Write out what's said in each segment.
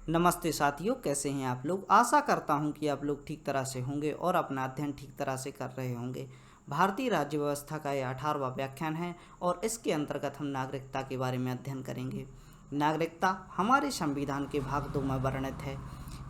नमस्ते साथियों, कैसे हैं आप लोग। आशा करता हूं कि आप लोग ठीक तरह से होंगे और अपना अध्ययन ठीक तरह से कर रहे होंगे। भारतीय राज्य व्यवस्था का यह 18वां व्याख्यान है और इसके अंतर्गत हम नागरिकता के बारे में अध्ययन करेंगे। नागरिकता हमारे संविधान के भाग 2 में वर्णित है।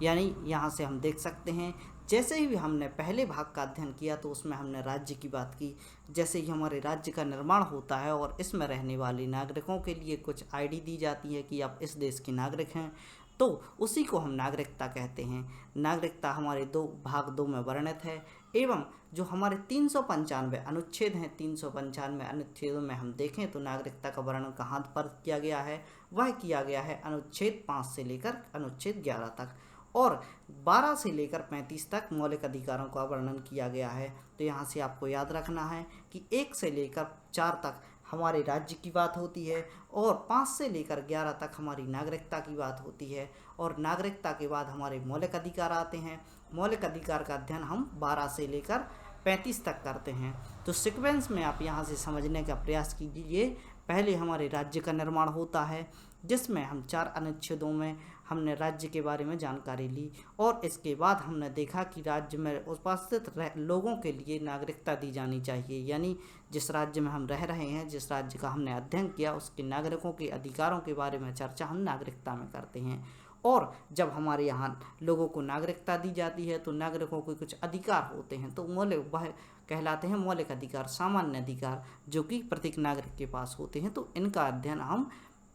यानी यहाँ से हम देख सकते हैं, जैसे ही हमने पहले भाग का अध्ययन किया तो उसमें हमने राज्य की बात की। जैसे ही हमारे राज्य का निर्माण होता है और इसमें रहने वाले नागरिकों के लिए कुछ आईडी दी जाती है कि आप इस देश के नागरिक हैं, तो उसी को हम नागरिकता कहते हैं। नागरिकता हमारे भाग 2 में वर्णित है एवं जो हमारे 395 अनुच्छेद हैं, 395 अनुच्छेदों में हम देखें तो नागरिकता का वर्णन कहाँ पर किया गया है, वह किया गया है अनुच्छेद 5 से लेकर अनुच्छेद 11 तक, और 12 से लेकर 35 तक मौलिक अधिकारों का वर्णन किया गया है। तो यहाँ से आपको याद रखना है कि 1 से लेकर 4 तक हमारे राज्य की बात होती है और 5 से लेकर 11 तक हमारी नागरिकता की बात होती है, और नागरिकता के बाद हमारे मौलिक अधिकार आते हैं। मौलिक अधिकार का अध्ययन हम 12 से लेकर 35 तक करते हैं। तो सीक्वेंस में आप यहाँ से समझने का प्रयास कीजिए। पहले हमारे राज्य का निर्माण होता है, जिसमें हम 4 अनुच्छेदों में हमने राज्य के बारे में जानकारी ली, और इसके बाद हमने देखा कि राज्य में उपस्थित लोगों के लिए नागरिकता दी जानी चाहिए। यानी जिस राज्य में हम रह रहे हैं, जिस राज्य का हमने अध्ययन किया, उसके नागरिकों के अधिकारों के बारे में चर्चा हम नागरिकता में करते हैं। और जब हमारे यहाँ लोगों को नागरिकता दी जाती है तो नागरिकों को कुछ अधिकार होते हैं, तो मौलिक वह कहलाते हैं मौलिक अधिकार, सामान्य अधिकार, जो कि प्रत्येक नागरिक के पास होते हैं। तो इनका अध्ययन हम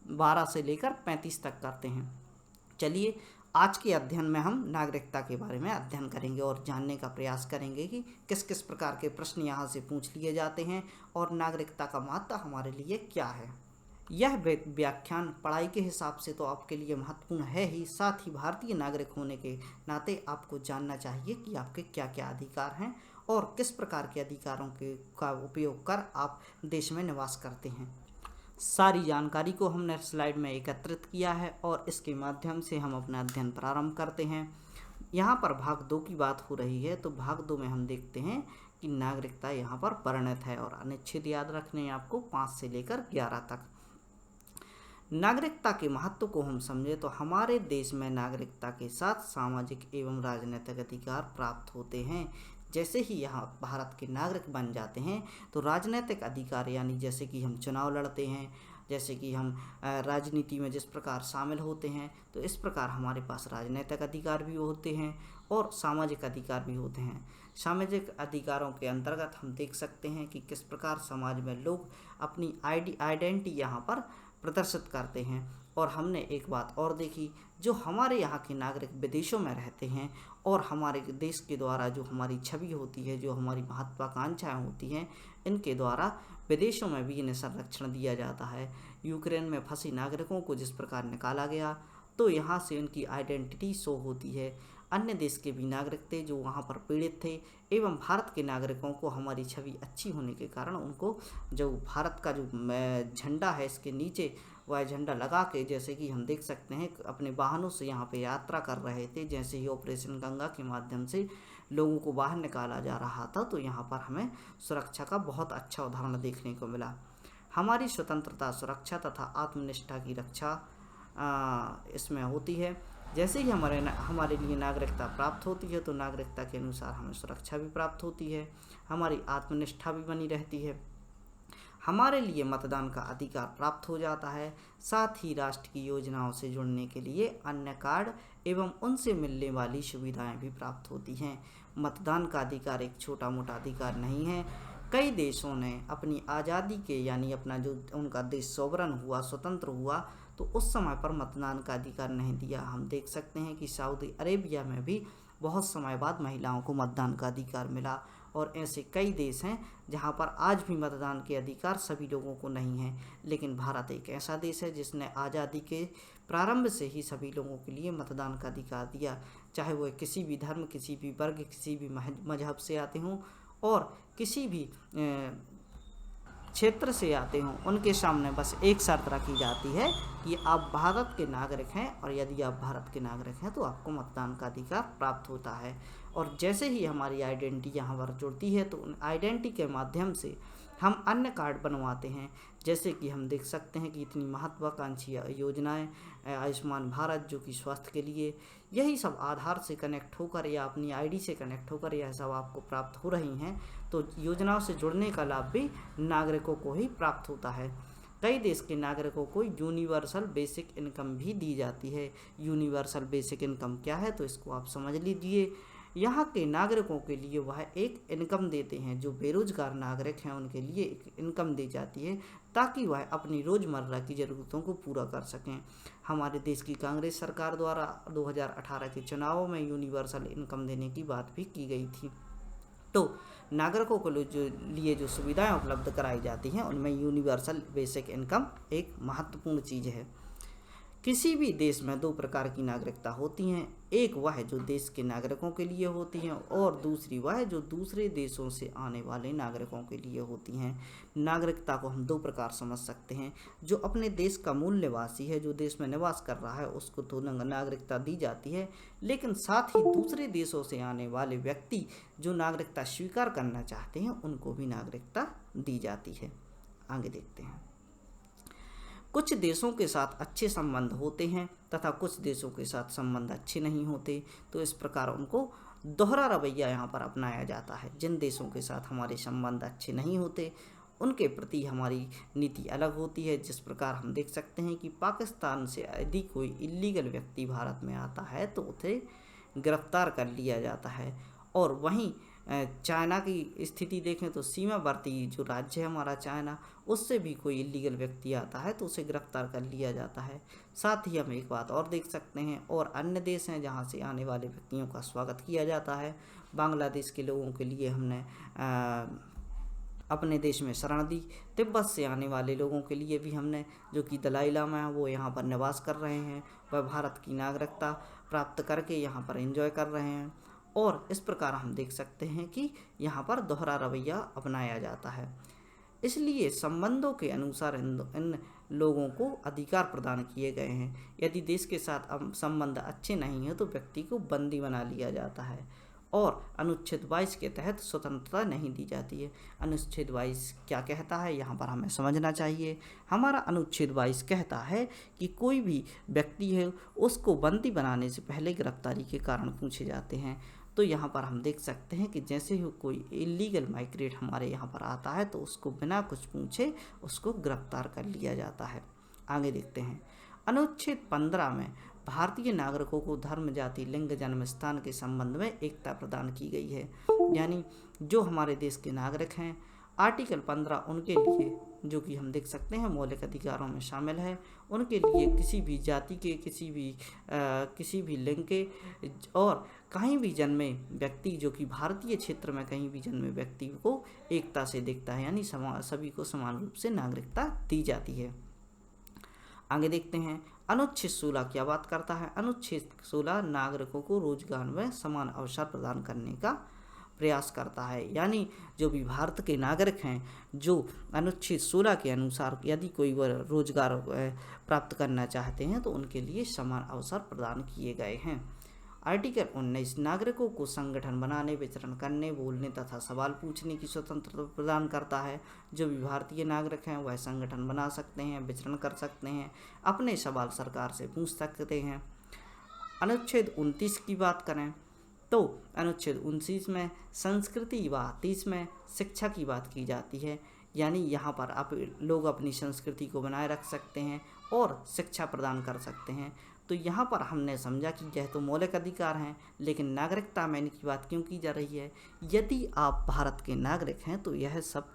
12 से लेकर 35 तक करते हैं। चलिए, आज के अध्ययन में हम नागरिकता के बारे में अध्ययन करेंगे और जानने का प्रयास करेंगे कि किस किस प्रकार के प्रश्न यहाँ से पूछ लिए जाते हैं और नागरिकता का महत्व हमारे लिए क्या है। यह व्याख्यान पढ़ाई के हिसाब से तो आपके लिए महत्वपूर्ण है ही, साथ ही भारतीय नागरिक होने के नाते आपको जानना चाहिए कि आपके क्या क्या अधिकार हैं और किस प्रकार के अधिकारों का उपयोग कर आप देश में निवास करते हैं। सारी जानकारी को हमने स्लाइड में एकत्रित किया है और इसके माध्यम से हम अपना अध्ययन प्रारंभ करते हैं। यहाँ पर भाग 2 की बात हो रही है, तो भाग 2 में हम देखते हैं कि नागरिकता यहाँ पर वर्णित है, और अनुच्छेद याद रखने हैं आपको 5 से लेकर 11 तक। नागरिकता के महत्व को हम समझे तो हमारे देश में नागरिकता के साथ सामाजिक एवं राजनीतिक अधिकार प्राप्त होते हैं। जैसे ही यहाँ भारत के नागरिक बन जाते हैं तो राजनीतिक अधिकार, यानी जैसे कि हम चुनाव लड़ते हैं, जैसे कि हम राजनीति में जिस प्रकार शामिल होते हैं, तो इस प्रकार हमारे पास राजनीतिक अधिकार भी होते हैं और सामाजिक अधिकार भी होते हैं। सामाजिक अधिकारों के अंतर्गत हम देख सकते हैं कि किस प्रकार समाज में लोग अपनी आइडेंटिटी यहाँ पर प्रदर्शित करते हैं। और हमने एक बात और देखी, जो हमारे यहाँ के नागरिक विदेशों में रहते हैं और हमारे देश के द्वारा जो हमारी छवि होती है, जो हमारी महत्वाकांक्षाएं होती हैं, इनके द्वारा विदेशों में भी इन्हें संरक्षण दिया जाता है। यूक्रेन में फंसे नागरिकों को जिस प्रकार निकाला गया, तो यहाँ से उनकी आइडेंटिटी शो होती है। अन्य देश के भी नागरिक थे जो वहाँ पर पीड़ित थे, एवं भारत के नागरिकों को हमारी छवि अच्छी होने के कारण उनको जो भारत का जो झंडा है इसके नीचे वह झंडा लगा के, जैसे कि हम देख सकते हैं अपने वाहनों से यहाँ पे यात्रा कर रहे थे। जैसे ही ऑपरेशन गंगा के माध्यम से लोगों को बाहर निकाला जा रहा था, तो यहाँ पर हमें सुरक्षा का बहुत अच्छा उदाहरण देखने को मिला। हमारी स्वतंत्रता, सुरक्षा तथा आत्मनिष्ठा की रक्षा इसमें होती है। जैसे ही हमारे लिए नागरिकता प्राप्त होती है, तो नागरिकता के अनुसार हमें सुरक्षा भी प्राप्त होती है, हमारी आत्मनिष्ठा भी बनी रहती है, हमारे लिए मतदान का अधिकार प्राप्त हो जाता है, साथ ही राष्ट्र की योजनाओं से जुड़ने के लिए अन्य कार्ड एवं उनसे मिलने वाली सुविधाएं भी प्राप्त होती हैं। मतदान का अधिकार एक छोटा मोटा अधिकार नहीं है। कई देशों ने अपनी आज़ादी के, यानी अपना जो उनका देश सोवरन हुआ, स्वतंत्र हुआ, तो उस समय पर मतदान का अधिकार नहीं दिया। हम देख सकते हैं कि सऊदी अरेबिया में भी बहुत समय बाद महिलाओं को मतदान का अधिकार मिला, और ऐसे कई देश हैं जहां पर आज भी मतदान के अधिकार सभी लोगों को नहीं है। लेकिन भारत एक ऐसा देश है जिसने आज़ादी के प्रारंभ से ही सभी लोगों के लिए मतदान का अधिकार दिया, चाहे वो किसी भी धर्म, किसी भी वर्ग, किसी भी मजहब से आते हों और किसी भी क्षेत्र से आते हों। उनके सामने बस एक शर्त रखी जाती है कि आप भारत के नागरिक हैं, और यदि आप भारत के नागरिक हैं तो आपको मतदान का अधिकार प्राप्त होता है। और जैसे ही हमारी आइडेंटिटी यहाँ पर जुड़ती है, तो उन आइडेंटिटी के माध्यम से हम अन्य कार्ड बनवाते हैं, जैसे कि हम देख सकते हैं कि इतनी महत्वाकांक्षी योजनाएं, आयुष्मान भारत जो कि स्वास्थ्य के लिए, यही सब आधार से कनेक्ट होकर या अपनी आईडी से कनेक्ट होकर यह सब आपको प्राप्त हो रही हैं। तो योजनाओं से जुड़ने का लाभ भी नागरिकों को ही प्राप्त होता है। कई देश के नागरिकों को यूनिवर्सल बेसिक इनकम भी दी जाती है। यूनिवर्सल बेसिक इनकम क्या है, तो इसको आप समझ लीजिए। यहाँ के नागरिकों के लिए वह एक इनकम देते हैं, जो बेरोजगार नागरिक हैं उनके लिए एक इनकम दी जाती है, ताकि वह अपनी रोज़मर्रा की ज़रूरतों को पूरा कर सकें। हमारे देश की कांग्रेस सरकार द्वारा 2018 के चुनावों में यूनिवर्सल इनकम देने की बात भी की गई थी। तो नागरिकों को लिए जो सुविधाएं उपलब्ध कराई जाती हैं उनमें यूनिवर्सल बेसिक इनकम एक महत्वपूर्ण चीज़ है। किसी भी देश में दो प्रकार की नागरिकता होती हैं, एक वह जो देश के नागरिकों के लिए होती हैं और दूसरी वह जो दूसरे देशों से आने वाले नागरिकों के लिए होती हैं। नागरिकता को हम दो प्रकार समझ सकते हैं। जो अपने देश का मूल निवासी है, जो देश में निवास कर रहा है, उसको तो नागरिकता दी जाती है, लेकिन साथ ही दूसरे देशों से आने वाले व्यक्ति जो नागरिकता स्वीकार करना चाहते हैं उनको भी नागरिकता दी जाती है। आगे देखते हैं। कुछ देशों के साथ अच्छे संबंध होते हैं तथा कुछ देशों के साथ संबंध अच्छे नहीं होते, तो इस प्रकार उनको दोहरा रवैया यहाँ पर अपनाया जाता है। जिन देशों के साथ हमारे संबंध अच्छे नहीं होते उनके प्रति हमारी नीति अलग होती है। जिस प्रकार हम देख सकते हैं कि पाकिस्तान से यदि कोई इल्लीगल व्यक्ति भारत में आता है तो उसे गिरफ्तार कर लिया जाता है, और वहीं चाइना की स्थिति देखें तो सीमावर्ती जो राज्य है हमारा चाइना, उससे भी कोई इल्लीगल व्यक्ति आता है तो उसे गिरफ्तार कर लिया जाता है। साथ ही हम एक बात और देख सकते हैं, और अन्य देश हैं जहां से आने वाले व्यक्तियों का स्वागत किया जाता है। बांग्लादेश के लोगों के लिए हमने अपने देश में शरण दी। तिब्बत से आने वाले लोगों के लिए भी हमने, जो कि दलाई लामा है वो यहाँ पर निवास कर रहे हैं, वह भारत की नागरिकता प्राप्त करके यहाँ पर एंजॉय कर रहे हैं। और इस प्रकार हम देख सकते हैं कि यहाँ पर दोहरा रवैया अपनाया जाता है। इसलिए संबंधों के अनुसार इन लोगों को अधिकार प्रदान किए गए हैं। यदि देश के साथ संबंध अच्छे नहीं हैं तो व्यक्ति को बंदी बना लिया जाता है, और अनुच्छेद 22 के तहत स्वतंत्रता नहीं दी जाती है। अनुच्छेद 22 क्या कहता है, यहाँ पर हमें समझना चाहिए। हमारा अनुच्छेद 22 कहता है कि कोई भी व्यक्ति है उसको बंदी बनाने से पहले गिरफ्तारी के कारण पूछे जाते हैं। तो यहाँ पर हम देख सकते हैं कि जैसे ही कोई इलीगल माइग्रेट हमारे यहाँ पर आता है तो उसको बिना कुछ पूछे उसको गिरफ्तार कर लिया जाता है। आगे देखते हैं। अनुच्छेद 15 में भारतीय नागरिकों को धर्म, जाति, लिंग, जन्म स्थान के संबंध में एकता प्रदान की गई है। यानी जो हमारे देश के नागरिक हैं, आर्टिकल 15 उनके लिए, जो कि हम देख सकते हैं मौलिक अधिकारों में शामिल है, उनके लिए किसी भी जाति के, किसी भी लिंग के और कहीं भी जन्मे व्यक्ति, जो कि भारतीय क्षेत्र में कहीं भी जन्मे व्यक्ति को एकता से देखता है, यानी सभी को समान रूप से नागरिकता दी जाती है। आगे देखते हैं। अनुच्छेद 16 क्या बात करता है। अनुच्छेद 16 नागरिकों को रोजगार में समान अवसर प्रदान करने का प्रयास करता है। यानी जो भी भारत के नागरिक हैं, जो अनुच्छेद 16 के अनुसार यदि कोई रोजगार प्राप्त करना चाहते हैं तो उनके लिए समान अवसर प्रदान किए गए हैं। आर्टिकल 19 नागरिकों को संगठन बनाने, विचरण करने, बोलने तथा सवाल पूछने की स्वतंत्रता प्रदान करता है। जो भी भारतीय नागरिक हैं वह संगठन बना सकते हैं, विचरण कर सकते हैं, अपने सवाल सरकार से पूछ सकते हैं। अनुच्छेद 29 की बात करें तो अनुच्छेद 29 में संस्कृति व 30 में शिक्षा की बात की जाती है। यानी यहाँ पर आप लोग अपनी संस्कृति को बनाए रख सकते हैं और शिक्षा प्रदान कर सकते हैं। तो यहाँ पर हमने समझा कि यह तो मौलिक अधिकार हैं, लेकिन नागरिकता में इनकी बात क्यों की जा रही है। यदि आप भारत के नागरिक हैं तो यह सब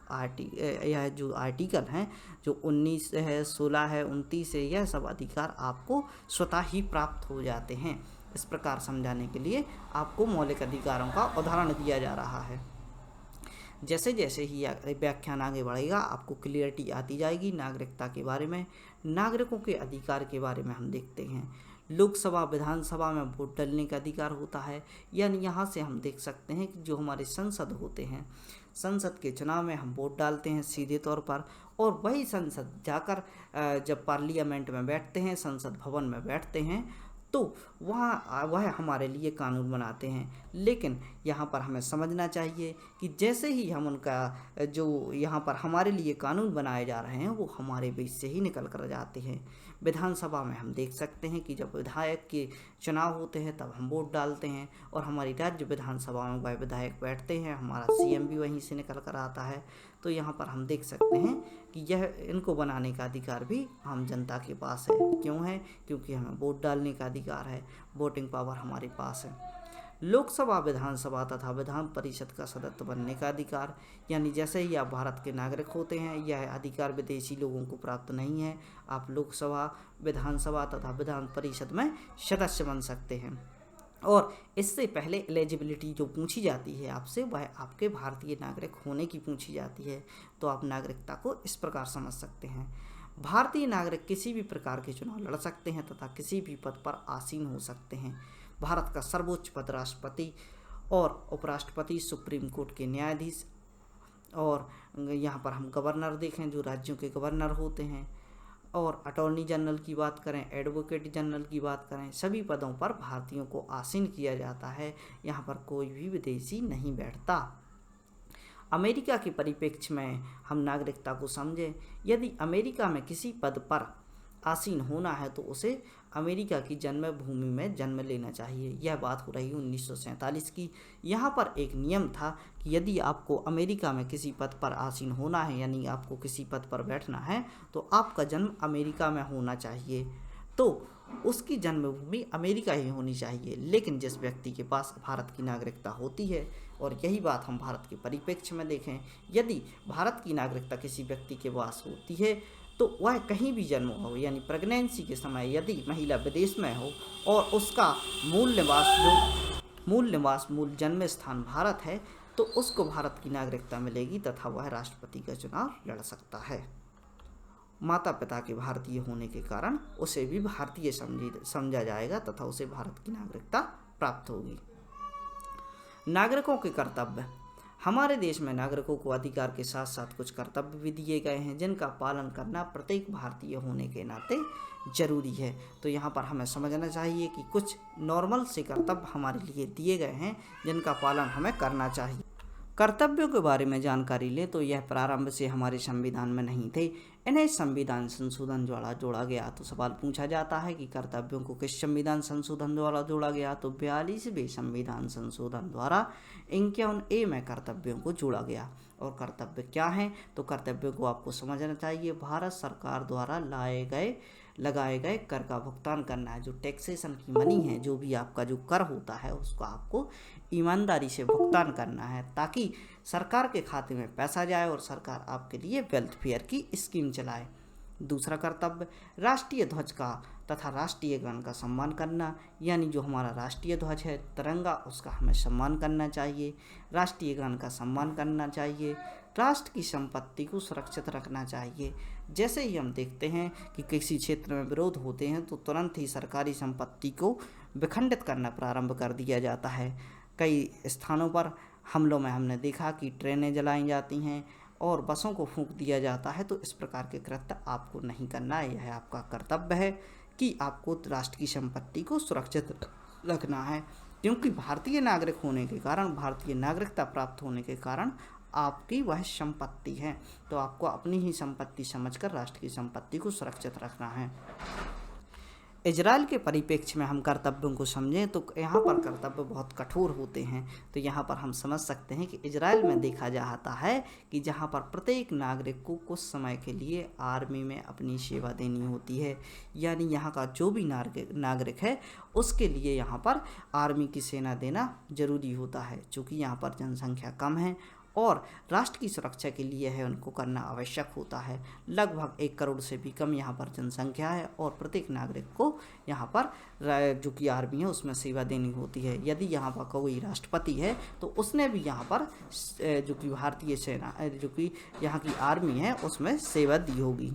यह जो आर्टिकल हैं, जो 19 है, 16 है, 29 है, यह सब अधिकार आपको स्वतः ही प्राप्त हो जाते हैं। इस प्रकार समझाने के लिए आपको मौलिक अधिकारों का उदाहरण दिया जा रहा है। जैसे जैसे ही व्याख्यान आगे बढ़ेगा आपको क्लियरिटी आती जाएगी नागरिकता के बारे में। नागरिकों के अधिकार के बारे में हम देखते हैं। लोकसभा, विधानसभा में वोट डालने का अधिकार होता है। यानी यहाँ से हम देख सकते हैं कि जो हमारे संसद होते हैं, संसद के चुनाव में हम वोट डालते हैं सीधे तौर पर, और वही संसद जाकर जब पार्लियामेंट में बैठते हैं, संसद भवन में बैठते हैं, तो वह हमारे लिए कानून बनाते हैं। लेकिन यहाँ पर हमें समझना चाहिए कि जैसे ही हम उनका जो यहाँ पर हमारे लिए कानून बनाए जा रहे हैं वो हमारे बीच से ही निकल कर जाते हैं। विधानसभा में हम देख सकते हैं कि जब विधायक के चुनाव होते हैं तब हम वोट डालते हैं और हमारी राज्य विधानसभा में वह विधायक बैठते हैं, हमारा सीएम भी वहीं से निकल कर आता है। तो यहाँ पर हम देख सकते हैं कि यह इनको बनाने का अधिकार भी आम जनता के पास है। क्यों है? क्योंकि हमें वोट डालने का अधिकार है, वोटिंग पावर हमारे पास है। लोकसभा, विधानसभा तथा विधान परिषद का सदस्य बनने का अधिकार, यानी जैसे ही आप भारत के नागरिक होते हैं यह अधिकार विदेशी लोगों को प्राप्त नहीं है। आप लोकसभा, विधानसभा तथा विधान परिषद में सदस्य बन सकते हैं। और इससे पहले एलिजिबिलिटी जो पूछी जाती है आपसे वह आपके भारतीय नागरिक होने की पूछी जाती है। तो आप नागरिकता को इस प्रकार समझ सकते हैं। भारतीय नागरिक किसी भी प्रकार के चुनाव लड़ सकते हैं तथा किसी भी पद पर आसीन हो सकते हैं। भारत का सर्वोच्च पद राष्ट्रपति और उपराष्ट्रपति, सुप्रीम कोर्ट के न्यायाधीश, और यहाँ पर हम गवर्नर देखें जो राज्यों के गवर्नर होते हैं, और अटॉर्नी जनरल की बात करें, एडवोकेट जनरल की बात करें, सभी पदों पर भारतीयों को आसीन किया जाता है। यहाँ पर कोई भी विदेशी नहीं बैठता। अमेरिका के परिप्रेक्ष्य में हम नागरिकता को समझें। यदि अमेरिका में किसी पद पर आसीन होना है तो उसे अमेरिका की जन्मभूमि में जन्म लेना चाहिए। यह बात हो रही है 1947 की। यहाँ पर एक नियम था कि यदि आपको अमेरिका में किसी पद पर आसीन होना है, यानी आपको किसी पद पर बैठना है, तो आपका जन्म अमेरिका में होना चाहिए, तो उसकी जन्मभूमि अमेरिका ही होनी चाहिए। लेकिन जिस व्यक्ति के पास भारत की नागरिकता होती है, और यही बात हम भारत के परिप्रेक्ष्य में देखें, यदि भारत की नागरिकता किसी व्यक्ति के पास होती है तो वह कहीं भी जन्म हो, यानी प्रेगनेंसी के समय यदि महिला विदेश में हो और उसका मूल जन्म स्थान भारत है, तो उसको भारत की नागरिकता मिलेगी तथा वह राष्ट्रपति का चुनाव लड़ सकता है। माता पिता के भारतीय होने के कारण उसे भी भारतीय समझा जाएगा तथा उसे भारत की नागरिकता प्राप्त होगी। नागरिकों के कर्तव्य। हमारे देश में नागरिकों को अधिकार के साथ साथ कुछ कर्तव्य भी दिए गए हैं जिनका पालन करना प्रत्येक भारतीय होने के नाते जरूरी है। तो यहाँ पर हमें समझना चाहिए कि कुछ नॉर्मल से कर्तव्य हमारे लिए दिए गए हैं जिनका पालन हमें करना चाहिए। कर्तव्यों के बारे में जानकारी लें तो यह प्रारंभ से हमारे संविधान में नहीं थे। इन्हें संविधान संशोधन द्वारा जोड़ा गया। तो सवाल पूछा जाता है कि कर्तव्यों को किस संविधान संशोधन द्वारा जोड़ा गया, तो 42वें संविधान संशोधन द्वारा 51A में कर्तव्यों को जोड़ा गया। और कर्तव्य क्या हैं, तो कर्तव्यों को आपको समझना चाहिए। भारत सरकार द्वारा लगाए गए कर का भुगतान करना है। जो टैक्सेशन की मनी है, जो भी आपका जो कर होता है, उसको आपको ईमानदारी से भुगतान करना है ताकि सरकार के खाते में पैसा जाए और सरकार आपके लिए वेलफेयर की स्कीम चलाए। दूसरा कर्तव्य राष्ट्रीय ध्वज का तथा राष्ट्रीय गान का सम्मान करना, यानी जो हमारा राष्ट्रीय ध्वज है, तिरंगा, उसका हमें सम्मान करना चाहिए, राष्ट्रीय गान का सम्मान करना चाहिए, राष्ट्र की संपत्ति को सुरक्षित रखना चाहिए। जैसे ही हम देखते हैं कि किसी क्षेत्र में विरोध होते हैं तो तुरंत ही सरकारी संपत्ति को विखंडित करना प्रारंभ कर दिया जाता है। कई स्थानों पर हमलों में हमने देखा कि ट्रेनें जलाई जाती हैं और बसों को फूंक दिया जाता है। तो इस प्रकार के कृत्य आपको नहीं करना है। यह आपका कर्तव्य है कि आपको राष्ट्र की संपत्ति को सुरक्षित रखना है, क्योंकि भारतीय नागरिक होने के कारण, भारतीय नागरिकता प्राप्त होने के कारण आपकी वह संपत्ति है। तो आपको अपनी ही संपत्ति समझकर राष्ट्र की संपत्ति को सुरक्षित रखना है। इजराइल के परिप्रेक्ष्य में हम कर्तव्यों को समझें तो यहाँ पर कर्तव्य बहुत कठोर होते हैं। तो यहाँ पर हम समझ सकते हैं कि इजराइल में देखा जाता है कि जहाँ पर प्रत्येक नागरिक को कुछ समय के लिए आर्मी में अपनी सेवा देनी होती है, यानी यहाँ का जो भी नागरिक है उसके लिए यहाँ पर आर्मी की सेना देना जरूरी होता है। चूँकि यहाँ पर जनसंख्या कम है और राष्ट्र की सुरक्षा के लिए है उनको करना आवश्यक होता है। लगभग 1 करोड़ से भी कम यहाँ पर जनसंख्या है और प्रत्येक नागरिक को यहाँ पर जो कि आर्मी है उसमें सेवा देनी होती है। यदि यहाँ पर कोई राष्ट्रपति है तो उसने भी यहाँ पर जो कि भारतीय सेना, जो कि यहाँ की आर्मी है, उसमें सेवा दी होगी।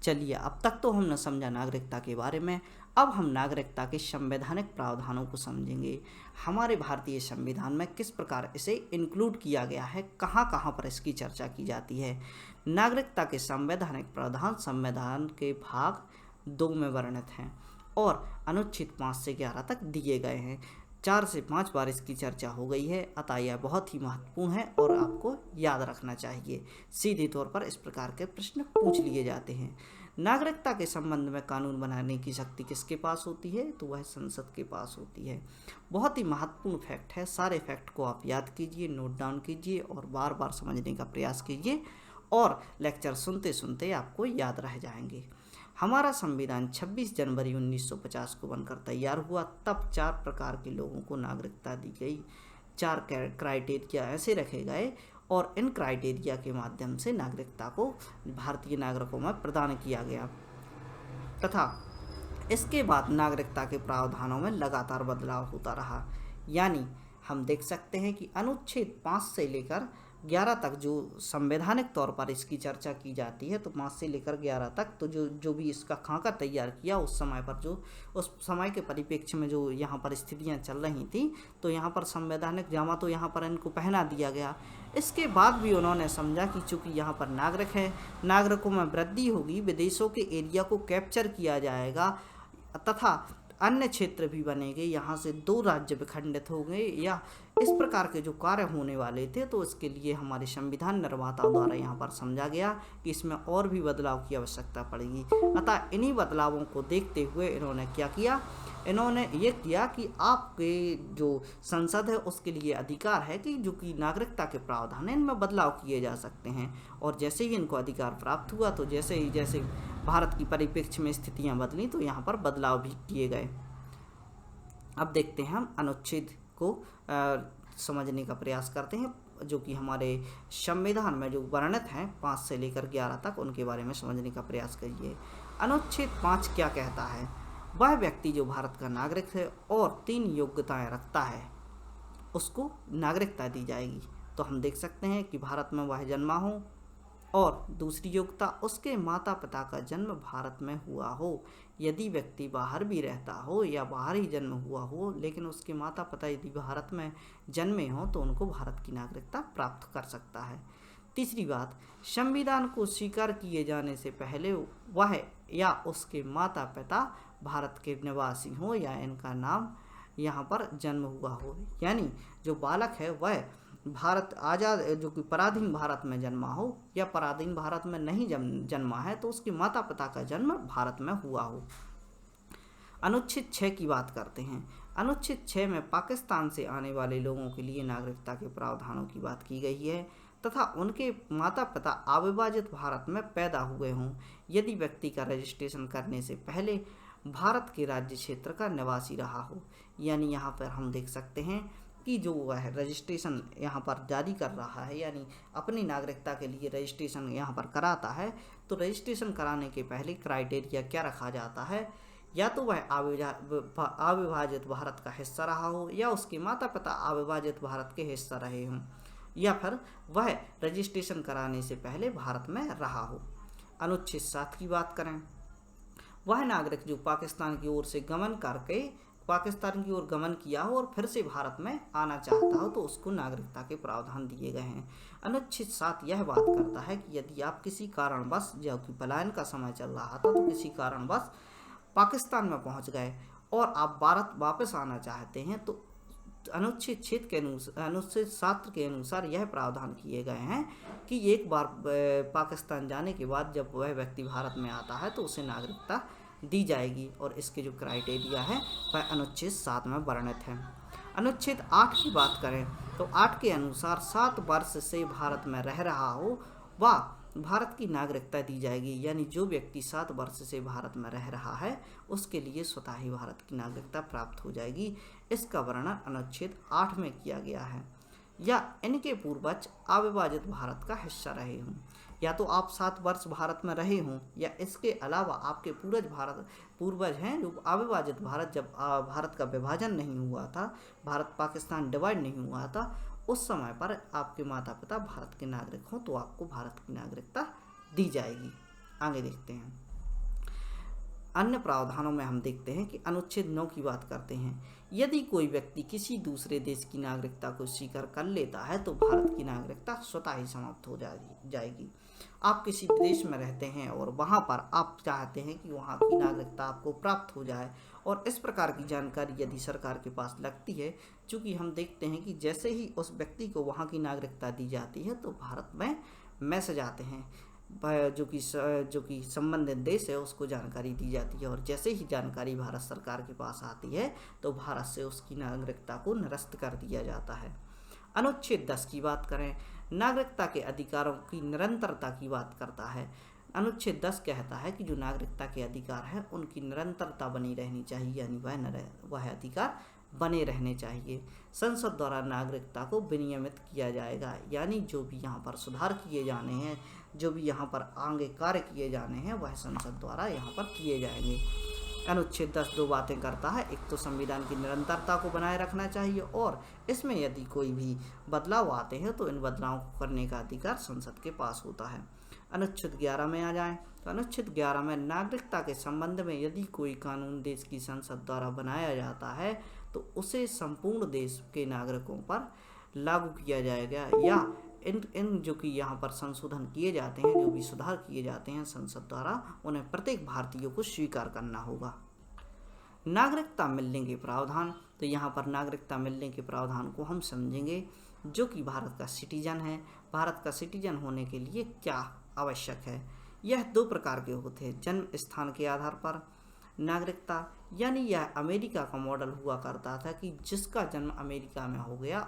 चलिए, अब तक तो हमने समझा नागरिकता के बारे में। अब हम नागरिकता के संवैधानिक प्रावधानों को समझेंगे। हमारे भारतीय संविधान में किस प्रकार इसे इंक्लूड किया गया है, कहाँ कहाँ पर इसकी चर्चा की जाती है। नागरिकता के संवैधानिक प्रावधान संविधान के भाग 2 में वर्णित हैं। और अनुच्छेद 5 से 11 तक दिए गए हैं। 4 से 5 बार इसकी चर्चा हो गई है, अतः यह बहुत ही महत्वपूर्ण है और आपको याद रखना चाहिए। सीधे तौर पर इस प्रकार के प्रश्न पूछ लिए जाते हैं। नागरिकता के संबंध में कानून बनाने की शक्ति किसके पास होती है? तो वह संसद के पास होती है। बहुत ही महत्वपूर्ण फैक्ट है। सारे फैक्ट को आप याद कीजिए, नोट डाउन कीजिए और बार बार समझने का प्रयास कीजिए और लेक्चर सुनते सुनते आपको याद रह जाएंगे। हमारा संविधान 26 जनवरी 1950 को बनकर तैयार हुआ। तब 4 प्रकार के लोगों को नागरिकता दी गई। 4 क्राइटेरिया ऐसे रखे गए और इन क्राइटेरिया के माध्यम से नागरिकता को भारतीय नागरिकों में प्रदान किया गया तथा इसके बाद नागरिकता के प्रावधानों में लगातार बदलाव होता रहा। यानी हम देख सकते हैं कि अनुच्छेद 5 से लेकर 11 तक जो संवैधानिक तौर पर इसकी चर्चा की जाती है, तो 5 से लेकर 11 तक तो जो भी इसका खाका तैयार किया उस समय पर, जो उस समय के परिप्रेक्ष्य में जो यहाँ पर स्थितियाँ चल रही थी, तो यहाँ पर संवैधानिक जामा तो यहाँ पर इनको पहना दिया गया। इसके बाद भी उन्होंने समझा कि चूँकि यहाँ पर नागरिक है, नागरिकों में वृद्धि होगी, विदेशों के एरिया को कैप्चर किया जाएगा तथा अन्य क्षेत्र भी बनेंगे, यहाँ से 2 राज्य विखंडित हो गए या इस प्रकार के जो कार्य होने वाले थे, तो इसके लिए हमारे संविधान निर्माताओं द्वारा यहाँ पर समझा गया कि इसमें और भी बदलाव की आवश्यकता पड़ेगी। अतः इन्हीं बदलावों को देखते हुए इन्होंने क्या किया? इन्होंने ये किया कि आपके जो संसद है उसके लिए अधिकार है कि जो कि नागरिकता के प्रावधान है इनमें बदलाव किए जा सकते हैं। और जैसे ही इनको अधिकार प्राप्त हुआ, तो जैसे भारत की परिप्रेक्ष्य में स्थितियां बदली, तो यहाँ पर बदलाव भी किए गए। अब देखते हैं हम अनुच्छेद को समझने का प्रयास करते हैं, जो कि हमारे संविधान में जो वर्णित हैं 5 से लेकर 11 तक, उनके बारे में समझने का प्रयास करिए। अनुच्छेद 5 क्या कहता है? वह व्यक्ति जो भारत का नागरिक है और 3 योग्यताएं रखता है, उसको नागरिकता दी जाएगी। तो हम देख सकते हैं कि भारत में वह जन्मा हो, और दूसरी योग्यता उसके माता पिता का जन्म भारत में हुआ हो। यदि व्यक्ति बाहर भी रहता हो या बाहर ही जन्म हुआ हो, लेकिन उसके माता पिता यदि भारत में जन्मे हों, तो उनको भारत की नागरिकता प्राप्त कर सकता है। तीसरी बात, संविधान को स्वीकार किए जाने से पहले वह या उसके माता पिता भारत के निवासी हो या इनका नाम यहाँ पर जन्म हुआ हो। यानी जो बालक है वह भारत आज़ाद जो कि पराधीन भारत में जन्मा हो या पराधीन भारत में नहीं जन्मा है, तो उसके माता पिता का जन्म भारत में हुआ हो। अनुच्छेद 6 की बात करते हैं। अनुच्छेद 6 में पाकिस्तान से आने वाले लोगों के लिए नागरिकता के प्रावधानों की बात की गई है तथा उनके माता पिता अविभाजित भारत में पैदा हुए हों, यदि व्यक्ति का रजिस्ट्रेशन करने से पहले भारत के राज्य क्षेत्र का निवासी रहा हो। यानी यहाँ पर हम देख सकते हैं कि जो वह रजिस्ट्रेशन यहाँ पर जारी कर रहा है, यानी अपनी नागरिकता के लिए रजिस्ट्रेशन यहाँ पर कराता है, तो रजिस्ट्रेशन कराने के पहले क्राइटेरिया क्या रखा जाता है? या तो वह अविभाजित भारत का हिस्सा रहा हो, या उसके माता पिता अविभाजित भारत के हिस्सा रहे हों, या फिर वह रजिस्ट्रेशन कराने से पहले भारत में रहा हो। अनुच्छेद 7 की बात करें, वह नागरिक जो पाकिस्तान की ओर से गमन करके पाकिस्तान की ओर गमन किया हो और फिर से भारत में आना चाहता हो, तो उसको नागरिकता के प्रावधान दिए गए हैं। अनुच्छेद 7 यह बात करता है कि यदि आप किसी कारणवश, जो कि पलायन का समय चल रहा था, तो किसी कारणवश पाकिस्तान में पहुंच गए और आप भारत वापस आना चाहते हैं, तो अनुच्छेद 7 के अनुसार यह प्रावधान किए गए हैं कि एक बार पाकिस्तान जाने के बाद जब वह व्यक्ति भारत में आता है, तो उसे नागरिकता दी जाएगी। और इसके जो क्राइटेरिया है वह अनुच्छेद 7 में वर्णित है। अनुच्छेद 8 की बात करें तो 8 के अनुसार 7 वर्ष से भारत में रह रहा हो वह भारत की नागरिकता दी जाएगी। यानी जो व्यक्ति 7 वर्ष से भारत में रह रहा है उसके लिए स्वतः ही भारत की नागरिकता प्राप्त हो जाएगी। इसका वर्णन अनुच्छेद 8 में किया गया है। या इनके पूर्वज अविभाजित भारत का हिस्सा रहे हों, या तो आप 7 वर्ष भारत में रहे हों, या इसके अलावा आपके पूर्वज हैं जो अविभाजित भारत, जब भारत का विभाजन नहीं हुआ था, भारत पाकिस्तान डिवाइड नहीं हुआ था, उस समय पर आपके माता पिता भारत के नागरिक हों, तो आपको भारत की नागरिकता दी जाएगी। आगे देखते हैं। अन्य प्रावधानों में हम देखते हैं कि अनुच्छेद 9 की बात करते हैं। यदि कोई व्यक्ति किसी दूसरे देश की नागरिकता को स्वीकार कर लेता है तो भारत की नागरिकता स्वतः ही समाप्त हो जाएगी। आप किसी देश में रहते हैं और वहां पर आप चाहते हैं कि वहां की नागरिकता आपको प्राप्त हो जाए, और इस प्रकार की जानकारी यदि सरकार के पास लगती है, चूँकि हम देखते हैं कि जैसे ही उस व्यक्ति को वहाँ की नागरिकता दी जाती है तो भारत में मैसेज आते हैं जो कि संबंधित देश है उसको जानकारी दी जाती है, और जैसे ही जानकारी भारत सरकार के पास आती है तो भारत से उसकी नागरिकता को निरस्त कर दिया जाता है। अनुच्छेद 10 की बात करें, नागरिकता के अधिकारों की निरंतरता की बात करता है। अनुच्छेद 10 कहता है कि जो नागरिकता के अधिकार हैं उनकी निरंतरता बनी रहनी चाहिए, यानी वह अधिकार बने रहने चाहिए। संसद द्वारा नागरिकता को विनियमित किया जाएगा, यानी जो भी यहाँ पर सुधार किए जाने हैं, जो भी यहाँ पर आगे कार्य किए जाने हैं, वह संसद द्वारा यहाँ पर किए जाएंगे। अनुच्छेद 10 दो बातें करता है, एक तो संविधान की निरंतरता को बनाए रखना चाहिए, और इसमें यदि कोई भी बदलाव आते हैं तो इन बदलावों को करने का अधिकार संसद के पास होता है। अनुच्छेद 11 में आ जाएं तो अनुच्छेद 11 में नागरिकता के संबंध में यदि कोई कानून देश की संसद द्वारा बनाया जाता है तो उसे संपूर्ण देश के नागरिकों पर लागू किया जाएगा, या इन जो कि यहाँ पर संशोधन किए जाते हैं, जो भी सुधार किए जाते हैं संसद द्वारा, उन्हें प्रत्येक भारतीय को स्वीकार करना होगा। नागरिकता मिलने के प्रावधान, तो यहाँ पर नागरिकता मिलने के प्रावधान को हम समझेंगे। जो कि भारत का सिटीजन है, भारत का सिटीजन होने के लिए क्या आवश्यक है। यह दो प्रकार के होते हैं, जन्म स्थान के आधार पर नागरिकता, यानी यह अमेरिका का मॉडल हुआ करता था कि जिसका जन्म अमेरिका में हो गया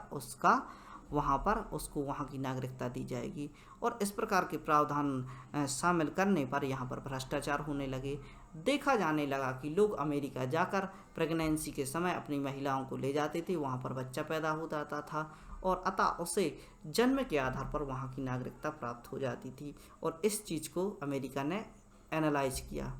उसको वहाँ की नागरिकता दी जाएगी, और इस प्रकार के प्रावधान शामिल करने पर यहाँ पर भ्रष्टाचार होने लगे। देखा जाने लगा कि लोग अमेरिका जाकर प्रेगनेंसी के समय अपनी महिलाओं को ले जाते थे, वहाँ पर बच्चा पैदा हो जाता था, और अतः उसे जन्म के आधार पर वहाँ की नागरिकता प्राप्त हो जाती थी, और इस चीज़ को अमेरिका ने एनालाइज किया।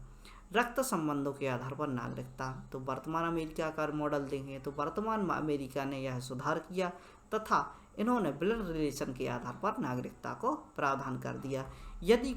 रक्त संबंधों के आधार पर नागरिकता, तो वर्तमान अमेरिका का मॉडल देखें तो वर्तमान अमेरिका ने यह सुधार किया तथा इन्होंने ब्लड रिलेशन के आधार पर नागरिकता को प्रावधान कर दिया। यदि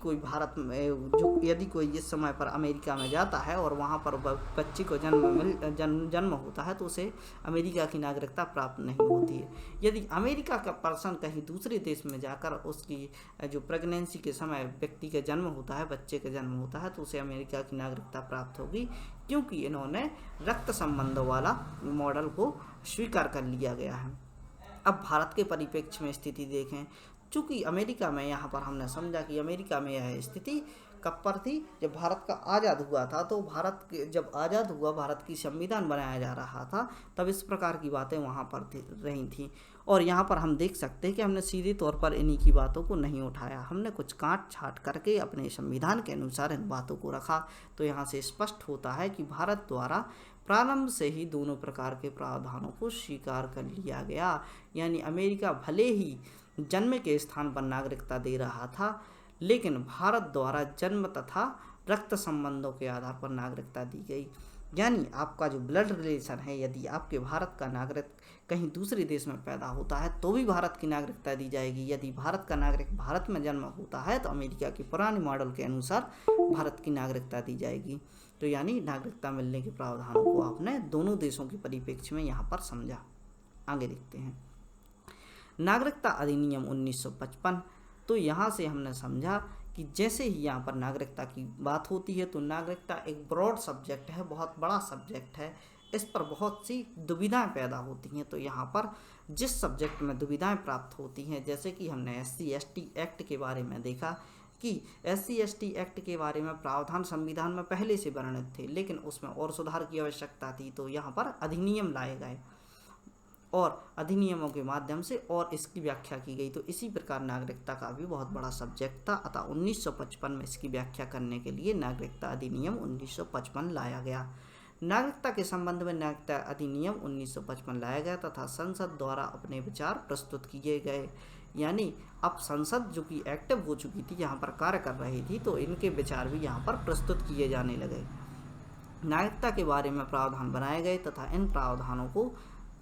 कोई इस समय पर अमेरिका में जाता है और वहाँ पर बच्चे को जन्म होता है तो उसे अमेरिका की नागरिकता प्राप्त नहीं होती है। यदि अमेरिका का पर्सन कहीं दूसरे देश में जाकर उसकी जो प्रेगनेंसी के समय व्यक्ति का जन्म होता है, बच्चे का जन्म होता है, तो उसे अमेरिका की नागरिकता प्राप्त होगी, क्योंकि इन्होंने रक्त संबंधों वाला मॉडल को स्वीकार कर लिया गया है। अब भारत के परिप्रेक्ष्य में स्थिति देखें, चूँकि अमेरिका में यहाँ पर हमने समझा कि अमेरिका में यह स्थिति कब पर थी, जब भारत का आज़ाद हुआ था। तो जब आज़ाद हुआ, भारत की संविधान बनाया जा रहा था, तब इस प्रकार की बातें वहाँ पर रही थी, और यहाँ पर हम देख सकते हैं कि हमने सीधे तौर पर इन्हीं की बातों को नहीं उठाया, हमने कुछ काट छाट करके अपने संविधान के अनुसार इन बातों को रखा। तो यहाँ से स्पष्ट होता है कि भारत द्वारा प्रारंभ से ही दोनों प्रकार के प्रावधानों को स्वीकार कर लिया गया, यानी अमेरिका भले ही जन्म के स्थान पर नागरिकता दे रहा था, लेकिन भारत द्वारा जन्म तथा रक्त संबंधों के आधार पर नागरिकता दी गई। यानी आपका जो ब्लड रिलेशन है, यदि आपके भारत का नागरिक कहीं दूसरे देश में पैदा होता है तो भी भारत की नागरिकता दी जाएगी। यदि भारत का नागरिक भारत में जन्म होता है तो अमेरिका के पुराने मॉडल के अनुसार भारत की नागरिकता दी जाएगी। तो यानी नागरिकता मिलने के प्रावधानों को आपने दोनों देशों के परिप्रेक्ष्य में यहाँ पर समझा। आगे देखते हैं नागरिकता अधिनियम 1955। तो यहाँ से हमने समझा कि जैसे ही यहाँ पर नागरिकता की बात होती है तो नागरिकता एक ब्रॉड सब्जेक्ट है, बहुत बड़ा सब्जेक्ट है, इस पर बहुत सी दुविधाएं पैदा होती हैं। तो यहाँ पर जिस सब्जेक्ट में दुविधाएं प्राप्त होती हैं, जैसे कि हमने SC/ST एक्ट के बारे में देखा कि SC/ST एक्ट के बारे में प्रावधान संविधान में पहले से वर्णित थे, लेकिन उसमें और सुधार की आवश्यकता थी, तो यहाँ पर अधिनियम लाए गए और अधिनियमों के माध्यम से और इसकी व्याख्या की गई। तो इसी प्रकार नागरिकता का भी बहुत बड़ा सब्जेक्ट था, अतः 1955 में इसकी व्याख्या करने के लिए नागरिकता अधिनियम 1955 लाया गया। नागरिकता के संबंध में नागरिकता अधिनियम 1955 लाया गया तथा संसद द्वारा अपने विचार प्रस्तुत किए गए। यानी अब संसद जो कि एक्टिव हो चुकी थी, यहाँ पर कार्य कर रही थी, तो इनके विचार भी यहाँ पर प्रस्तुत किए जाने लगे। नागरिकता के बारे में प्रावधान बनाए गए तथा इन प्रावधानों को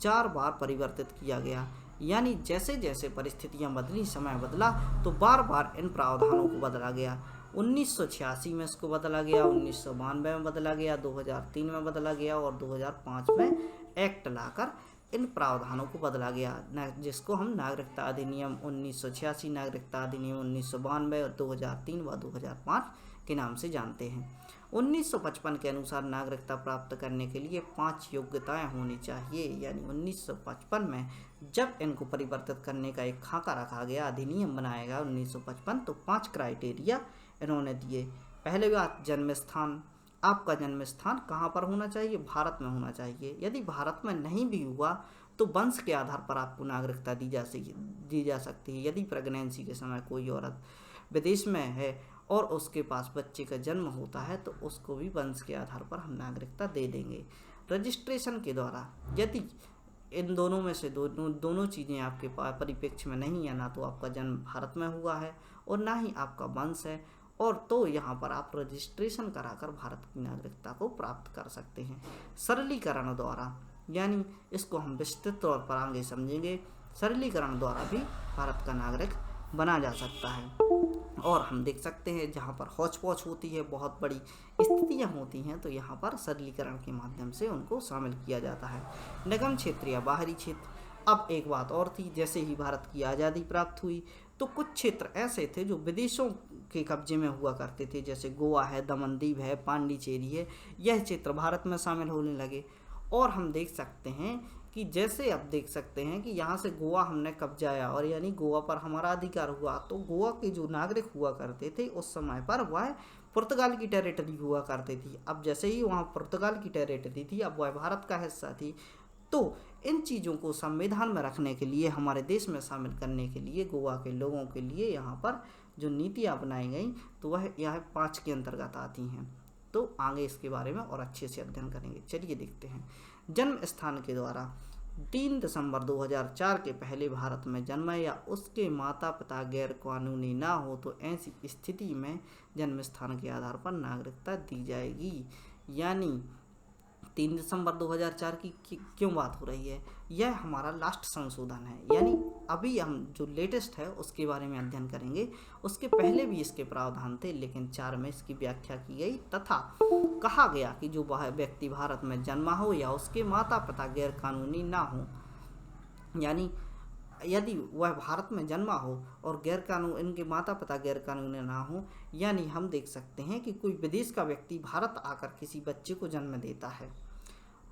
4 बार परिवर्तित किया गया। यानी जैसे जैसे परिस्थितियां बदली, समय बदला, तो बार बार इन प्रावधानों को बदला गया। 1986 में इसको बदला गया, 1992 में बदला गया, 2003 में बदला गया और 2005 में एक्ट लाकर इन प्रावधानों को बदला गया, जिसको हम नागरिकता अधिनियम 1986, नागरिकता अधिनियम 1992 और 2003 व 2005 के नाम से जानते हैं। 1955 के अनुसार नागरिकता प्राप्त करने के लिए 5 योग्यताएं होनी चाहिए, यानी 1955 में जब इनको परिवर्तित करने का एक खाका रखा गया, अधिनियम बनाया गया 1955, तो 5 क्राइटेरिया इन्होंने दिए। पहले बात, जन्म स्थान। आपका जन्म स्थान कहाँ पर होना चाहिए? भारत में होना चाहिए। यदि भारत में नहीं भी हुआ तो वंश के आधार पर आपको नागरिकता दी जा सकती है। यदि प्रेगनेंसी के समय कोई औरत विदेश में है और उसके पास बच्चे का जन्म होता है तो उसको भी वंश के आधार पर हम नागरिकता दे देंगे। रजिस्ट्रेशन के द्वारा यदि इन दोनों में से दोनों चीज़ें आपके परिप्रेक्ष्य में नहीं है, ना तो आपका जन्म भारत में हुआ है और ना ही आपका वंश है, और तो यहाँ पर आप रजिस्ट्रेशन कराकर भारत की नागरिकता को प्राप्त कर सकते हैं। सरलीकरण द्वारा, यानी इसको हम विस्तृत तौर पर आगे समझेंगे, सरलीकरण द्वारा भी भारत का नागरिक बना जा सकता है। और हम देख सकते हैं जहाँ पर हौच पौच होती है, बहुत बड़ी स्थितियाँ होती हैं, तो यहाँ पर सरलीकरण के माध्यम से उनको शामिल किया जाता है। निगम क्षेत्र या बाहरी क्षेत्र। अब एक बात और थी, जैसे ही भारत की आज़ादी प्राप्त हुई तो कुछ क्षेत्र ऐसे थे जो विदेशों के कब्जे में हुआ करते थे, जैसे गोवा है, दमनदीव है, पांडिचेरी है, यह क्षेत्र भारत में शामिल होने लगे। और हम देख सकते हैं कि जैसे अब देख सकते हैं कि यहाँ से गोवा हमने कब्जाया और यानी गोवा पर हमारा अधिकार हुआ, तो गोवा के जो नागरिक हुआ करते थे उस समय पर वह पुर्तगाल की टेरिटरी हुआ करती थी। अब जैसे ही वहाँ पुर्तगाल की टेरिटरी थी, अब वह भारत का हिस्सा थी। तो इन चीज़ों को संविधान में रखने के लिए, हमारे देश में शामिल करने के लिए गोवा के लोगों के लिए यहाँ पर जो नीतियाँ बनाई गई तो वह यह 5 के अंतर्गत आती हैं। तो आगे इसके बारे में और अच्छे से अध्ययन करेंगे। चलिए देखते हैं। जन्म स्थान के द्वारा 3 दिसंबर 2004 के पहले भारत में जन्मा या उसके माता पिता गैर कानूनी ना हो तो ऐसी स्थिति में जन्म स्थान के आधार पर नागरिकता दी जाएगी। यानी 3 दिसंबर 2004 की क्यों बात हो रही है? यह हमारा लास्ट संशोधन है, यानी अभी हम जो लेटेस्ट है उसके बारे में अध्ययन करेंगे। उसके पहले भी इसके प्रावधान थे, लेकिन 4 में इसकी व्याख्या की गई तथा कहा गया कि जो व्यक्ति भारत में जन्मा हो या उसके माता पिता गैर कानूनी ना हो, यानी यदि वह भारत में जन्मा हो और इनके माता पिता गैर कानूनी ना हो, यानी हम देख सकते हैं कि कोई विदेश का व्यक्ति भारत आकर किसी बच्चे को जन्म देता है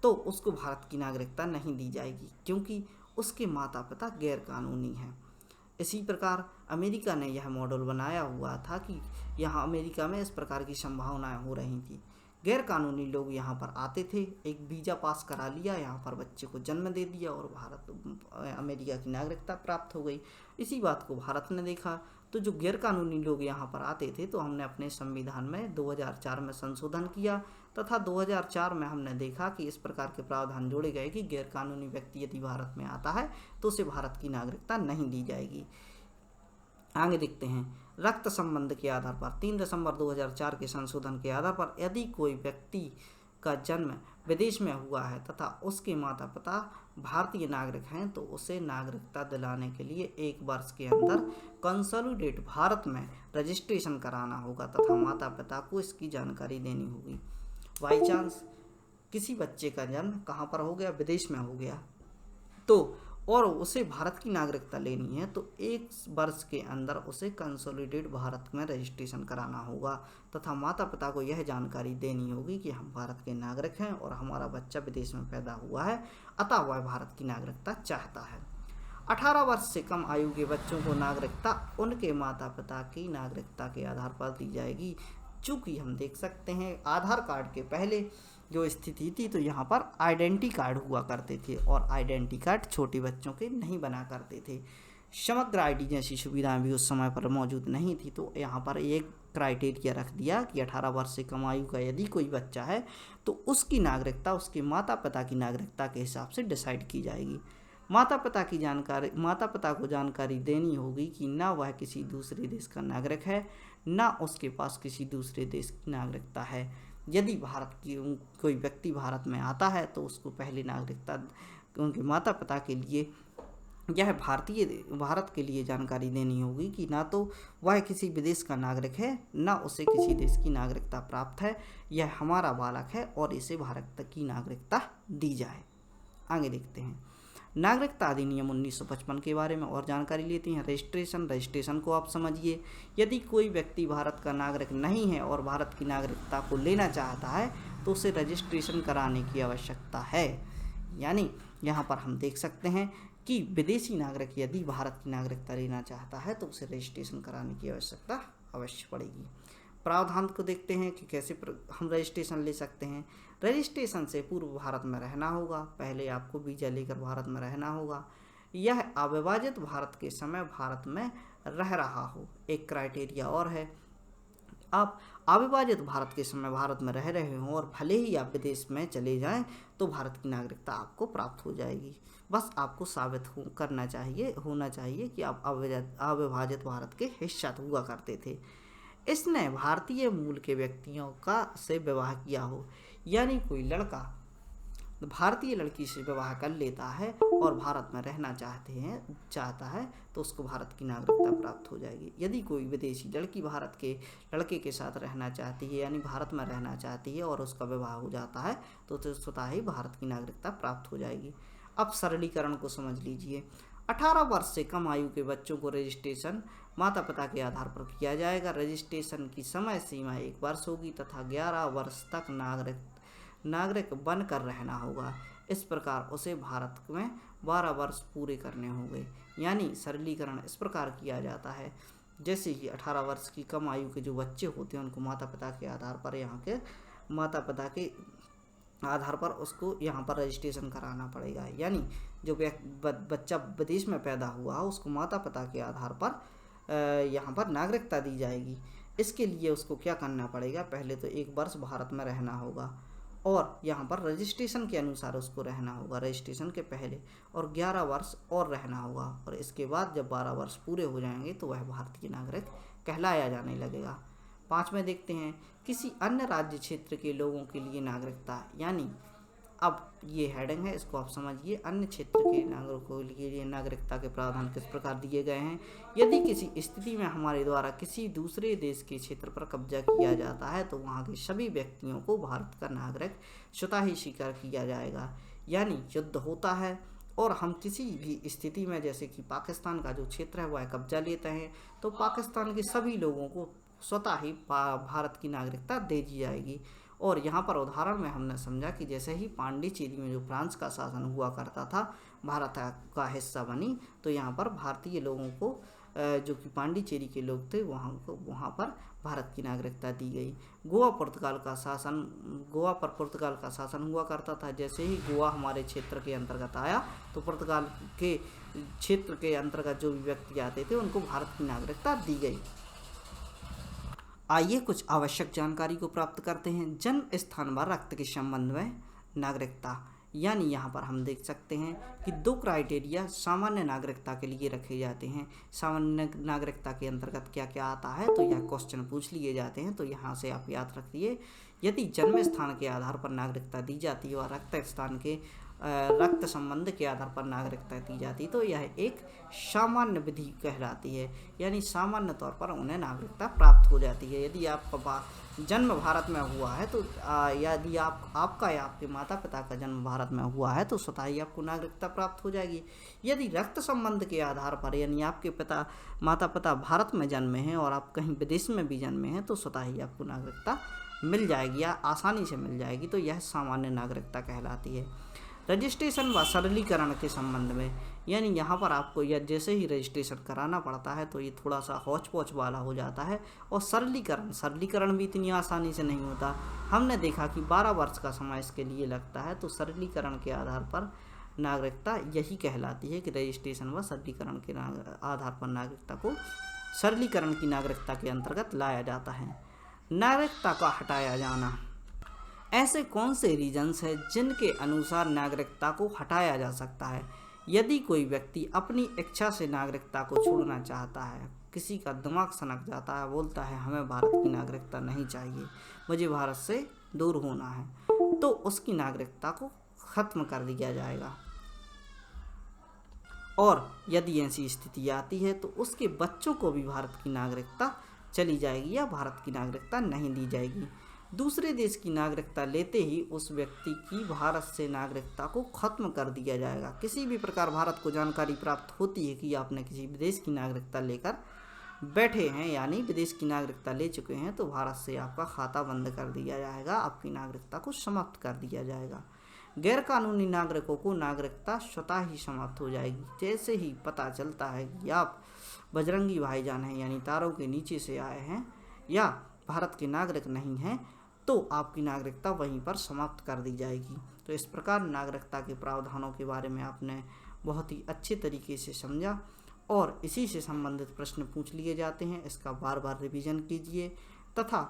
तो उसको भारत की नागरिकता नहीं दी जाएगी, क्योंकि उसके माता पिता गैर कानूनी हैं। इसी प्रकार अमेरिका ने यह मॉडल बनाया हुआ था कि यहाँ अमेरिका में इस प्रकार की संभावनाएं हो रही थी। गैर कानूनी लोग यहाँ पर आते थे, एक वीज़ा पास करा लिया, यहाँ पर बच्चे को जन्म दे दिया और अमेरिका की नागरिकता प्राप्त हो गई। इसी बात को भारत ने देखा, तो जो गैर कानूनी लोग यहाँ पर आते थे तो हमने अपने संविधान में 2004 में संशोधन किया तथा 2004 में हमने देखा कि इस प्रकार के प्रावधान जोड़े गए कि गैर कानूनी व्यक्ति यदि भारत में आता है तो उसे भारत की नागरिकता नहीं दी जाएगी। आगे देखते हैं। रक्त संबंध के आधार पर 3 दिसंबर 2004 के संशोधन के आधार पर यदि कोई व्यक्ति का जन्म विदेश में हुआ है तथा उसके माता पिता भारतीय नागरिक हैं तो उसे नागरिकता दिलाने के लिए 1 वर्ष के अंदर कंसोलिडेट भारत में रजिस्ट्रेशन कराना होगा तथा माता पिता को इसकी जानकारी देनी होगी। बाई चांस किसी बच्चे का जन्म कहाँ पर हो गया? विदेश में हो गया, तो और उसे भारत की नागरिकता लेनी है तो 1 वर्ष के अंदर उसे कंसोलिडेट भारत में रजिस्ट्रेशन कराना होगा तथा माता पिता को यह जानकारी देनी होगी कि हम भारत के नागरिक हैं और हमारा बच्चा विदेश में पैदा हुआ है, अतः वह भारत की नागरिकता चाहता है। 18 वर्ष से कम आयु के बच्चों को नागरिकता उनके माता पिता की नागरिकता के आधार पर दी जाएगी। चूँकि हम देख सकते हैं आधार कार्ड के पहले जो स्थिति थी तो यहाँ पर आइडेंटिटी कार्ड हुआ करते थे और आइडेंटिटी कार्ड छोटे बच्चों के नहीं बना करते थे। समग्र आईडी जैसी सुविधाएं भी उस समय पर मौजूद नहीं थी, तो यहाँ पर एक क्राइटेरिया रख दिया कि 18 वर्ष से कम आयु का यदि कोई बच्चा है तो उसकी नागरिकता उसके माता पिता की नागरिकता के हिसाब से डिसाइड की जाएगी। माता पिता को जानकारी देनी होगी कि ना वह किसी दूसरे देश का नागरिक है, ना उसके पास किसी दूसरे देश की नागरिकता है। यदि कोई व्यक्ति भारत में आता है तो उसको पहले नागरिकता उनके माता पिता के लिए यह भारत के लिए जानकारी देनी होगी कि ना तो वह किसी विदेश का नागरिक है, ना उसे किसी देश की नागरिकता प्राप्त है। यह हमारा बालक है और इसे भारत की नागरिकता दी जाए। आगे देखते हैं नागरिकता अधिनियम 1955 के बारे में और जानकारी लेते हैं। रजिस्ट्रेशन को आप समझिए। यदि कोई व्यक्ति भारत का नागरिक नहीं है और भारत की नागरिकता को लेना चाहता है तो उसे रजिस्ट्रेशन कराने की आवश्यकता है। यानी यहाँ पर हम देख सकते हैं कि विदेशी नागरिक यदि भारत की नागरिकता लेना चाहता है तो उसे रजिस्ट्रेशन कराने की आवश्यकता अवश्य पड़ेगी। प्रावधान को देखते हैं कि कैसे हम रजिस्ट्रेशन ले सकते हैं। रजिस्ट्रेशन से पूर्व भारत में रहना होगा। पहले आपको वीज़ा लेकर भारत में रहना होगा। यह अविभाजित भारत के समय भारत में रह रहा हो। एक क्राइटेरिया और है, आप अविभाजित भारत के समय भारत में रह रहे हों और भले ही आप विदेश में चले जाएं तो भारत की नागरिकता आपको प्राप्त हो जाएगी। बस आपको साबित होना चाहिए कि आप अविभाजित भारत के हिस्सा हुआ करते थे। इसने भारतीय मूल के व्यक्तियों का से विवाह किया हो। यानी कोई लड़का भारतीय लड़की से विवाह कर लेता है और भारत में रहना चाहता है तो उसको भारत की नागरिकता प्राप्त हो जाएगी। यदि कोई विदेशी लड़की भारत के लड़के के साथ रहना चाहती है, यानी भारत में रहना चाहती है और उसका विवाह हो जाता है तो स्वतः ही भारत की नागरिकता प्राप्त हो जाएगी। अब सरलीकरण को समझ लीजिए। 18 वर्ष से कम आयु के बच्चों को रजिस्ट्रेशन माता पिता के आधार पर किया जाएगा। रजिस्ट्रेशन की समय सीमा 1 वर्ष होगी तथा 11 वर्ष तक नागरिक बनकर रहना होगा। इस प्रकार उसे भारत में 12 वर्ष पूरे करने होंगे। यानी सरलीकरण इस प्रकार किया जाता है, जैसे कि 18 वर्ष की कम आयु के जो बच्चे होते हैं उनको माता पिता के आधार पर उसको यहाँ पर रजिस्ट्रेशन कराना पड़ेगा। यानी जो बच्चा विदेश में पैदा हुआ है उसको माता पिता के आधार पर यहाँ पर नागरिकता दी जाएगी। इसके लिए उसको क्या करना पड़ेगा, पहले तो 1 वर्ष भारत में रहना होगा और यहाँ पर रजिस्ट्रेशन के अनुसार उसको रहना होगा। रजिस्ट्रेशन के पहले और 11 वर्ष और रहना होगा और इसके बाद जब 12 वर्ष पूरे हो जाएंगे तो वह भारतीय नागरिक कहलाया जाने लगेगा। 5 में देखते हैं किसी अन्य राज्य क्षेत्र के लोगों के लिए नागरिकता। यानी अब ये हेडिंग है, इसको आप समझिए। अन्य क्षेत्र के नागरिकों के लिए नागरिकता के प्रावधान किस प्रकार दिए गए हैं। यदि किसी स्थिति में हमारे द्वारा किसी दूसरे देश के क्षेत्र पर कब्जा किया जाता है तो वहाँ के सभी व्यक्तियों को भारत का नागरिक स्वतः ही स्वीकार किया जाएगा। यानी युद्ध होता है और हम किसी भी स्थिति में, जैसे कि पाकिस्तान का जो क्षेत्र है वह कब्जा लेते हैं, तो पाकिस्तान के सभी लोगों को स्वतः ही भारत की नागरिकता दे दी जाएगी। और यहाँ पर उदाहरण में हमने समझा कि जैसे ही पांडिचेरी में जो फ्रांस का शासन हुआ करता था भारत का हिस्सा बनी, तो यहाँ पर भारतीय लोगों को जो कि पांडिचेरी के लोग थे वहाँ पर भारत की नागरिकता दी गई। गोवा पर पुर्तगाल का शासन हुआ करता था। जैसे ही गोवा हमारे क्षेत्र के अंतर्गत आया तो पुर्तगाल के क्षेत्र के अंतर्गत जो भी व्यक्ति आते थे उनको भारत की नागरिकता दी गई। आइए कुछ आवश्यक जानकारी को प्राप्त करते हैं। जन्म स्थान व रक्त के संबंध में नागरिकता। यानी यहाँ पर हम देख सकते हैं कि 2 क्राइटेरिया सामान्य नागरिकता के लिए रखे जाते हैं। सामान्य नागरिकता के अंतर्गत क्या क्या आता है, तो यह क्वेश्चन पूछ लिए जाते हैं, तो यहाँ से आप याद रखिए। यदि जन्म स्थान के आधार पर नागरिकता दी जाती है और रक्त संबंध के आधार पर नागरिकता दी जाती तो यह एक सामान्य विधि कहलाती है। यानी सामान्य तौर पर उन्हें नागरिकता प्राप्त हो जाती है। यदि आपका जन्म भारत में हुआ है तो यदि आपका या आपके माता पिता का जन्म भारत में हुआ है तो स्वतः ही आपको नागरिकता प्राप्त हो जाएगी। यदि रक्त संबंध के आधार पर, यानी आपके माता पिता भारत में जन्मे हैं और आप कहीं विदेश में भी जन्मे हैं, तो स्वतः ही आपको नागरिकता मिल जाएगी या आसानी से मिल जाएगी, तो यह सामान्य नागरिकता कहलाती है। रजिस्ट्रेशन व सरलीकरण के संबंध में, यानी यहाँ पर आपको जैसे ही रजिस्ट्रेशन कराना पड़ता है तो ये थोड़ा सा हौच पौच वाला हो जाता है। और सरलीकरण भी इतनी आसानी से नहीं होता। हमने देखा कि 12 वर्ष का समय इसके लिए लगता है, तो सरलीकरण के आधार पर नागरिकता यही कहलाती है कि रजिस्ट्रेशन व सरलीकरण के आधार पर नागरिकता को सरलीकरण की नागरिकता के अंतर्गत लाया जाता है। नागरिकता का हटाया जाना। ऐसे कौन से रीजन्स हैं जिनके अनुसार नागरिकता को हटाया जा सकता है। यदि कोई व्यक्ति अपनी इच्छा से नागरिकता को छोड़ना चाहता है, किसी का दिमाग सनक जाता है, बोलता है हमें भारत की नागरिकता नहीं चाहिए, मुझे भारत से दूर होना है, तो उसकी नागरिकता को ख़त्म कर दिया जाएगा। और यदि ऐसी स्थिति आती है तो उसके बच्चों को भी भारत की नागरिकता चली जाएगी या भारत की नागरिकता नहीं दी जाएगी। दूसरे देश की नागरिकता लेते ही उस व्यक्ति की भारत से नागरिकता को खत्म कर दिया जाएगा। किसी भी प्रकार भारत को जानकारी प्राप्त होती है कि आपने किसी विदेश की नागरिकता लेकर बैठे हैं, यानी विदेश की नागरिकता ले चुके हैं, तो भारत से आपका खाता बंद कर दिया जाएगा, आपकी नागरिकता को समाप्त कर दिया जाएगा। गैरकानूनी नागरिकों को नागरिकता स्वतः ही समाप्त हो जाएगी। जैसे ही पता चलता है कि आप बजरंगी भाईजान हैं, यानी तारों के नीचे से आए हैं या भारत के नागरिक नहीं हैं, तो आपकी नागरिकता वहीं पर समाप्त कर दी जाएगी। तो इस प्रकार नागरिकता के प्रावधानों के बारे में आपने बहुत ही अच्छे तरीके से समझा और इसी से संबंधित प्रश्न पूछ लिए जाते हैं। इसका बार बार रिवीजन कीजिए तथा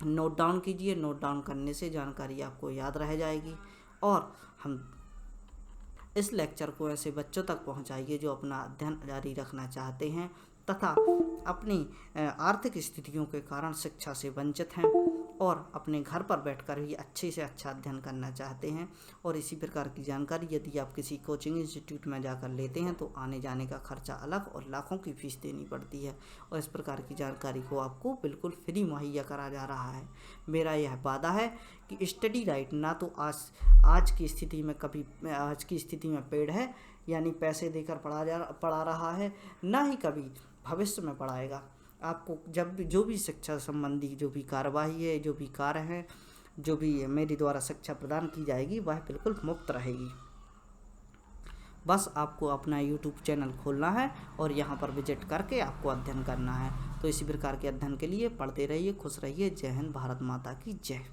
नोट डाउन कीजिए। नोट डाउन करने से जानकारी आपको याद रह जाएगी और हम इस लेक्चर को ऐसे बच्चों तक पहुंचाइए जो अपना अध्ययन जारी रखना चाहते हैं तथा अपनी आर्थिक स्थितियों के कारण शिक्षा से वंचित हैं और अपने घर पर बैठकर भी अच्छे से अच्छा अध्ययन करना चाहते हैं। और इसी प्रकार की जानकारी यदि आप किसी कोचिंग इंस्टीट्यूट में जाकर लेते हैं तो आने जाने का खर्चा अलग और लाखों की फीस देनी पड़ती है, और इस प्रकार की जानकारी को आपको बिल्कुल फ्री मुहैया करा जा रहा है। मेरा यह वादा है कि स्टडी राइट ना तो आज की स्थिति में पेड है, यानी पैसे देकर पढ़ा रहा है, ना ही कभी भविष्य में पढ़ाएगा। आपको जब भी जो भी शिक्षा संबंधी जो भी कार्यवाही है, जो भी कार्य है, जो भी मेरे द्वारा शिक्षा प्रदान की जाएगी वह बिल्कुल मुफ्त रहेगी। बस आपको अपना YouTube चैनल खोलना है और यहाँ पर विजिट करके आपको अध्ययन करना है। तो इसी प्रकार के अध्ययन के लिए पढ़ते रहिए, खुश रहिए। जय हिंद, भारत माता की जय।